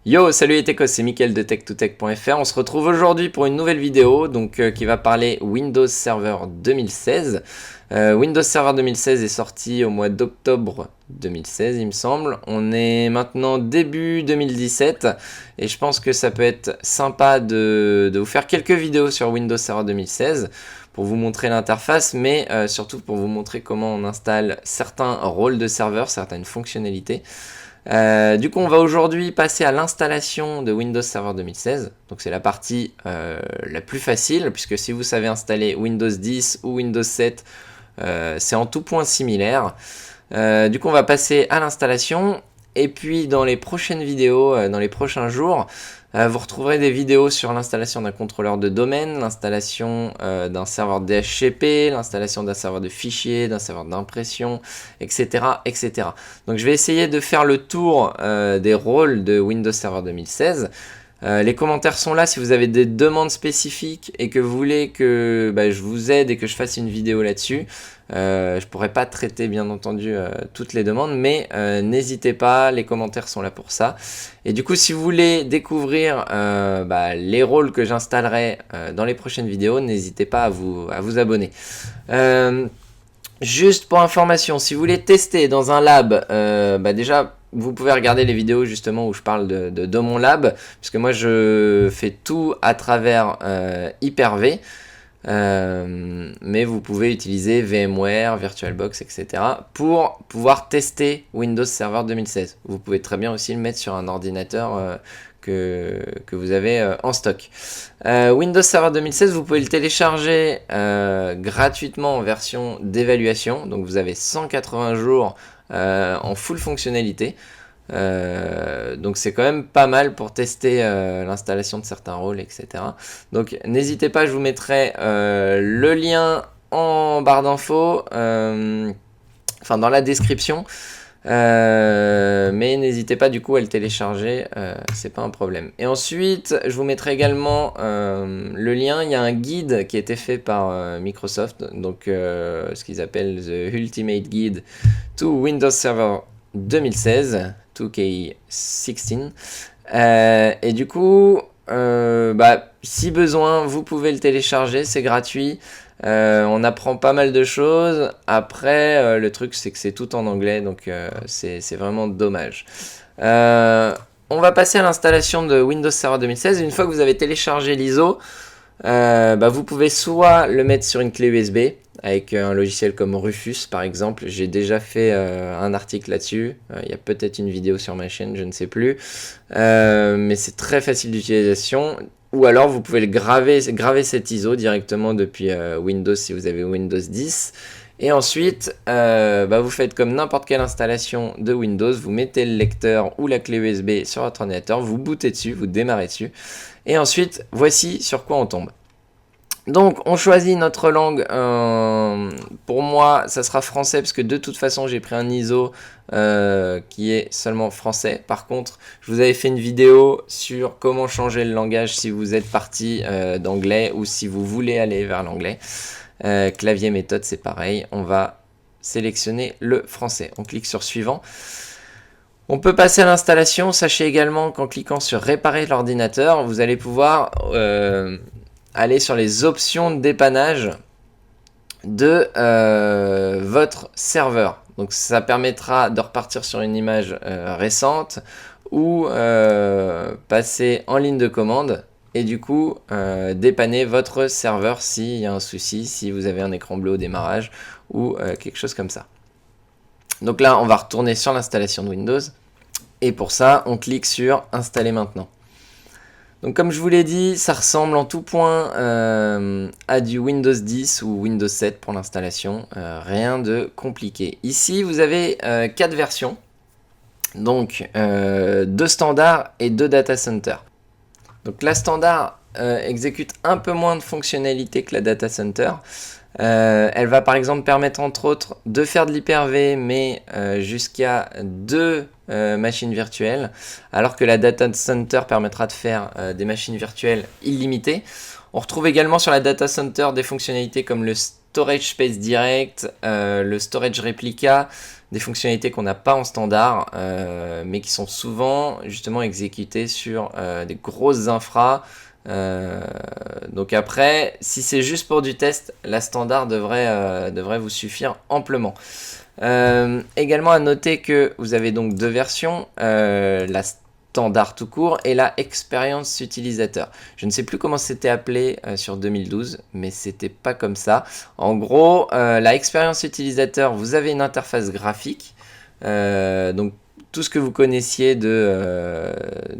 Yo, salut les techos, c'est Mickaël de tech2tech.fr. On se retrouve aujourd'hui pour une nouvelle vidéo qui va parler Windows Server 2016. Windows Server 2016 est sorti au mois d'octobre 2016, il me semble. On est maintenant début 2017 et je pense que ça peut être sympa de vous faire quelques vidéos sur Windows Server 2016 pour vous montrer l'interface, mais surtout pour vous montrer comment on installe certains rôles de serveur, certaines fonctionnalités. Du coup, on va aujourd'hui passer à l'installation de Windows Server 2016. Donc, c'est la partie la plus facile, puisque si vous savez installer Windows 10 ou Windows 7, c'est en tout point similaire. Du coup, on va passer à l'installation. Et puis, dans les prochaines vidéos, dans les prochains jours, vous retrouverez des vidéos sur l'installation d'un contrôleur de domaine, l'installation d'un serveur DHCP, l'installation d'un serveur de fichiers, d'un serveur d'impression, etc., etc. Donc je vais essayer de faire le tour des rôles de Windows Server 2016. Les commentaires sont là si vous avez des demandes spécifiques et que vous voulez que je vous aide et que je fasse une vidéo là-dessus. Je pourrais pas traiter bien entendu toutes les demandes, mais n'hésitez pas, les commentaires sont là pour ça. Et du coup, si vous voulez découvrir les rôles que j'installerai dans les prochaines vidéos, n'hésitez pas à vous abonner. Juste pour information, si vous voulez tester dans un lab, déjà vous pouvez regarder les vidéos justement où je parle de mon lab, puisque moi je fais tout à travers Hyper-V. Mais vous pouvez utiliser VMware, VirtualBox, etc. pour pouvoir tester Windows Server 2016. Vous pouvez très bien aussi le mettre sur un ordinateur que vous avez en stock. Windows Server 2016, vous pouvez le télécharger gratuitement en version d'évaluation. Donc vous avez 180 jours en full fonctionnalité. Donc c'est quand même pas mal pour tester l'installation de certains rôles, etc. Donc n'hésitez pas, je vous mettrai le lien en barre d'infos, dans la description. Mais n'hésitez pas du coup à le télécharger, c'est pas un problème. Et ensuite, je vous mettrai également le lien. Il y a un guide qui a été fait par Microsoft, donc ce qu'ils appellent The Ultimate Guide to Windows Server 2016, 2K16. Et du coup, si besoin, vous pouvez le télécharger, c'est gratuit. On apprend pas mal de choses. Après, le truc, c'est que c'est tout en anglais, donc c'est vraiment dommage. On va passer à l'installation de Windows Server 2016. Une fois que vous avez téléchargé l'ISO, vous pouvez soit le mettre sur une clé USB avec un logiciel comme Rufus par exemple. J'ai déjà fait un article là-dessus. Il y a peut-être une vidéo sur ma chaîne, je ne sais plus. Mais c'est très facile d'utilisation. Ou alors vous pouvez le graver cet ISO directement depuis Windows si vous avez Windows 10. Et ensuite, vous faites comme n'importe quelle installation de Windows, vous mettez le lecteur ou la clé USB sur votre ordinateur, vous bootez dessus, vous démarrez dessus. Et ensuite, voici sur quoi on tombe. Donc, on choisit notre langue. Pour moi, ça sera français parce que de toute façon, j'ai pris un ISO qui est seulement français. Par contre, je vous avais fait une vidéo sur comment changer le langage si vous êtes parti d'anglais ou si vous voulez aller vers l'anglais. Clavier méthode, c'est pareil. On va sélectionner le français. On clique sur suivant. On peut passer à l'installation. Sachez également qu'en cliquant sur réparer l'ordinateur, vous allez pouvoir aller sur les options de dépannage de votre serveur. Donc ça permettra de repartir sur une image récente ou passer en ligne de commande et du coup dépanner votre serveur s'il y a un souci, si vous avez un écran bleu au démarrage ou quelque chose comme ça. Donc là, on va retourner sur l'installation de Windows et pour ça, on clique sur installer maintenant. Donc comme je vous l'ai dit, ça ressemble en tout point à du Windows 10 ou Windows 7 pour l'installation, rien de compliqué. Ici, vous avez 4 versions, donc 2 standards et 2 data center. Donc la standard exécute un peu moins de fonctionnalités que la data center. Elle va par exemple permettre entre autres de faire de l'Hyper-V mais jusqu'à 2 machines virtuelles, alors que la Data Center permettra de faire des machines virtuelles illimitées. On retrouve également sur la Data Center des fonctionnalités comme le storage space direct, le storage replica, des fonctionnalités qu'on n'a pas en standard, mais qui sont souvent justement exécutées sur des grosses infras. Donc après, si c'est juste pour du test, la standard devrait vous suffire amplement. Également à noter que vous avez donc deux versions, la standard tout court et la expérience utilisateur. Je ne sais plus comment c'était appelé sur 2012, mais c'était pas comme ça. En gros, la expérience utilisateur, vous avez une interface graphique, donc tout ce que vous connaissiez de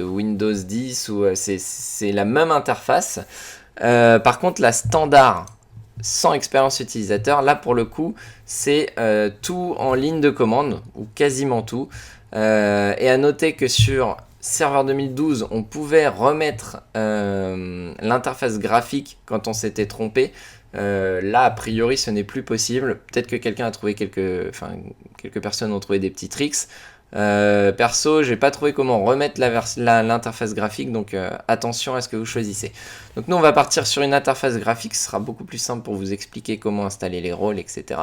Windows 10, c'est la même interface. Par contre, la standard sans expérience utilisateur, là pour le coup, c'est tout en ligne de commande, ou quasiment tout. Et à noter que sur Serveur 2012, on pouvait remettre l'interface graphique quand on s'était trompé. Là, a priori, ce n'est plus possible. Peut-être que quelqu'un a trouvé quelques personnes ont trouvé des petits tricks. Perso, j'ai pas trouvé comment remettre l'interface graphique, donc attention à ce que vous choisissez. Donc nous, on va partir sur une interface graphique, ce sera beaucoup plus simple pour vous expliquer comment installer les rôles, etc.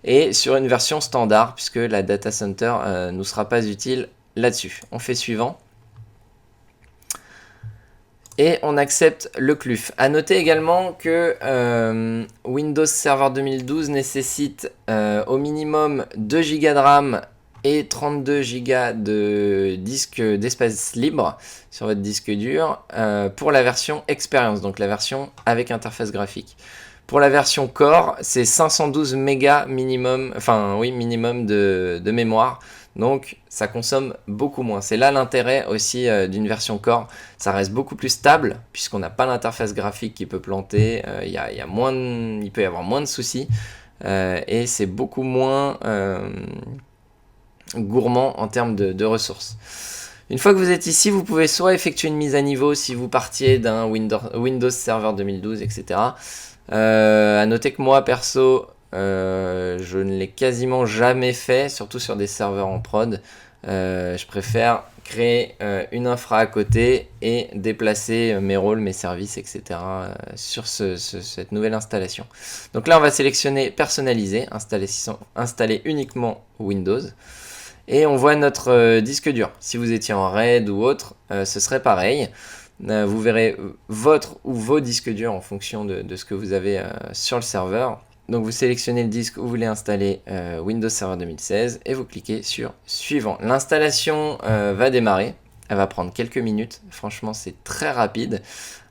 Et sur une version standard, puisque la data center ne nous sera pas utile là-dessus. On fait suivant. Et on accepte le CLUF. A noter également que Windows Server 2012 nécessite au minimum 2 Go de RAM et 32 Go d'espace libre sur votre disque dur pour la version Experience, donc la version avec interface graphique. Pour la version Core, c'est 512 mégas minimum, minimum de mémoire. Donc ça consomme beaucoup moins. C'est là l'intérêt aussi d'une version Core. Ça reste beaucoup plus stable puisqu'on n'a pas l'interface graphique qui peut planter. Il peut y avoir moins de soucis et c'est beaucoup moins gourmand en termes de ressources. Une fois que vous êtes ici, vous pouvez soit effectuer une mise à niveau si vous partiez d'un Windows Server 2012, etc. À noter que moi perso, je ne l'ai quasiment jamais fait, surtout sur des serveurs en prod. Je préfère créer une infra à côté et déplacer mes rôles, mes services, etc. Sur cette nouvelle installation. Donc là, on va sélectionner personnaliser, installer uniquement Windows. Et on voit notre disque dur. Si vous étiez en RAID ou autre, ce serait pareil. Vous verrez votre ou vos disques durs en fonction de ce que vous avez sur le serveur. Donc vous sélectionnez le disque où vous voulez installer Windows Server 2016 et vous cliquez sur suivant. L'installation va démarrer. Elle va prendre quelques minutes. Franchement, c'est très rapide.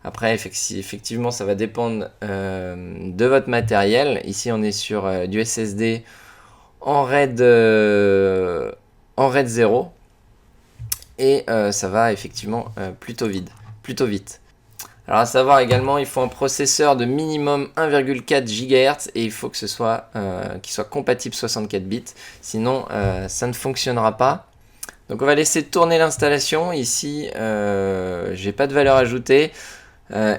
Après, effectivement, ça va dépendre de votre matériel. Ici, on est sur du SSD en RAID 0 et ça va effectivement plutôt vite. Alors à savoir également, il faut un processeur de minimum 1,4 GHz et il faut que ce soit qu'il soit compatible 64 bits, sinon ça ne fonctionnera pas. Donc on va laisser tourner l'installation. Ici, j'ai pas de valeur ajoutée.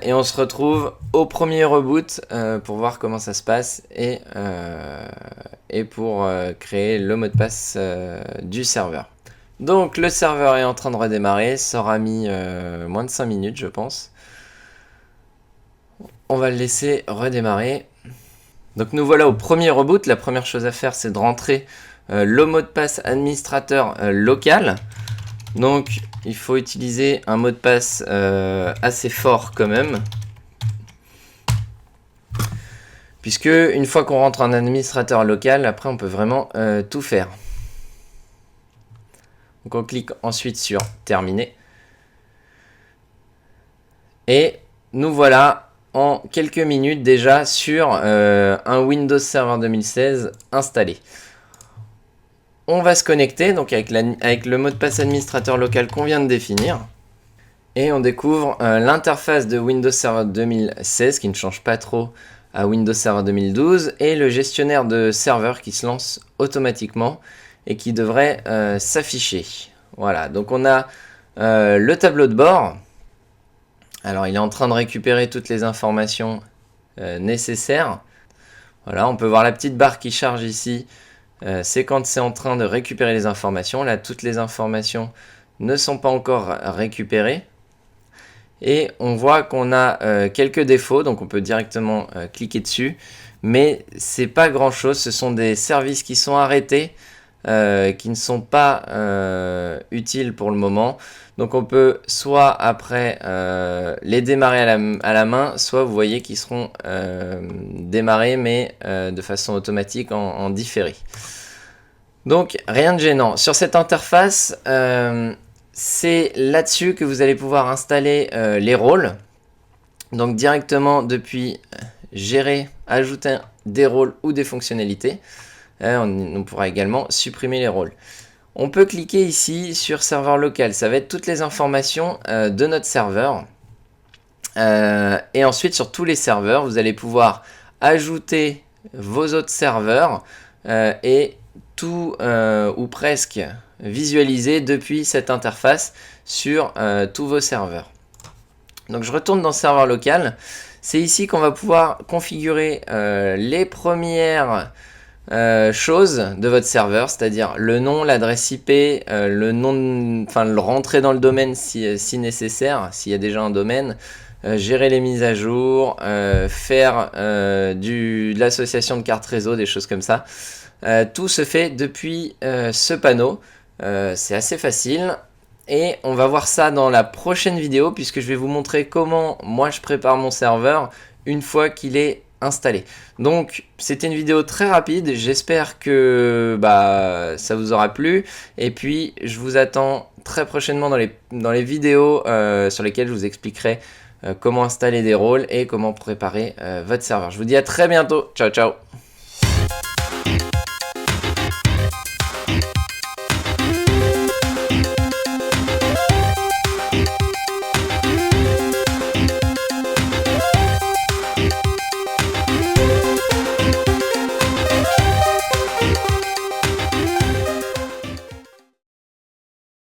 Et on se retrouve au premier reboot pour voir comment ça se passe et pour créer le mot de passe du serveur. Donc le serveur est en train de redémarrer, ça aura mis moins de 5 minutes je pense. On va le laisser redémarrer. Donc nous voilà au premier reboot. La première chose à faire, c'est de rentrer le mot de passe administrateur local. Donc il faut utiliser un mot de passe assez fort quand même. Puisque une fois qu'on rentre en administrateur local, après on peut vraiment tout faire. Donc on clique ensuite sur terminer. Et nous voilà en quelques minutes déjà sur un Windows Server 2016 installé. On va se connecter donc avec le mot de passe administrateur local qu'on vient de définir. Et on découvre l'interface de Windows Server 2016 qui ne change pas trop à Windows Server 2012 et le gestionnaire de serveurs qui se lance automatiquement et qui devrait s'afficher. Voilà, donc on a le tableau de bord. Alors il est en train de récupérer toutes les informations nécessaires. Voilà, on peut voir la petite barre qui charge ici. C'est quand c'est en train de récupérer les informations. Là, toutes les informations ne sont pas encore récupérées. Et on voit qu'on a quelques défauts, donc on peut directement cliquer dessus. mais c'est pas grand chose, ce sont des services qui sont arrêtés, qui ne sont pas utiles pour le moment. Donc on peut soit après les démarrer à la main, soit vous voyez qu'ils seront démarrés mais de façon automatique en différé. Donc rien de gênant. Sur cette interface, c'est là-dessus que vous allez pouvoir installer les rôles. Donc directement depuis gérer, ajouter des rôles ou des fonctionnalités. On pourra également supprimer les rôles. On peut cliquer ici sur serveur local. Ça va être toutes les informations de notre serveur. Et ensuite sur tous les serveurs, vous allez pouvoir ajouter vos autres serveurs et tout ou presque visualiser depuis cette interface sur tous vos serveurs. Donc je retourne dans serveur local. C'est ici qu'on va pouvoir configurer les premières choses de votre serveur, c'est-à-dire le nom, l'adresse IP, le nom, enfin le rentrer dans le domaine si nécessaire, s'il y a déjà un domaine, gérer les mises à jour, faire de l'association de cartes réseau, des choses comme ça. Tout se fait depuis ce panneau. C'est assez facile. Et on va voir ça dans la prochaine vidéo puisque je vais vous montrer comment moi je prépare mon serveur une fois qu'il est installé. Donc c'était une vidéo très rapide, j'espère que ça vous aura plu. Et puis je vous attends très prochainement dans les vidéos sur lesquelles je vous expliquerai comment installer des rôles et comment préparer votre serveur. Je vous dis à très bientôt, ciao ciao.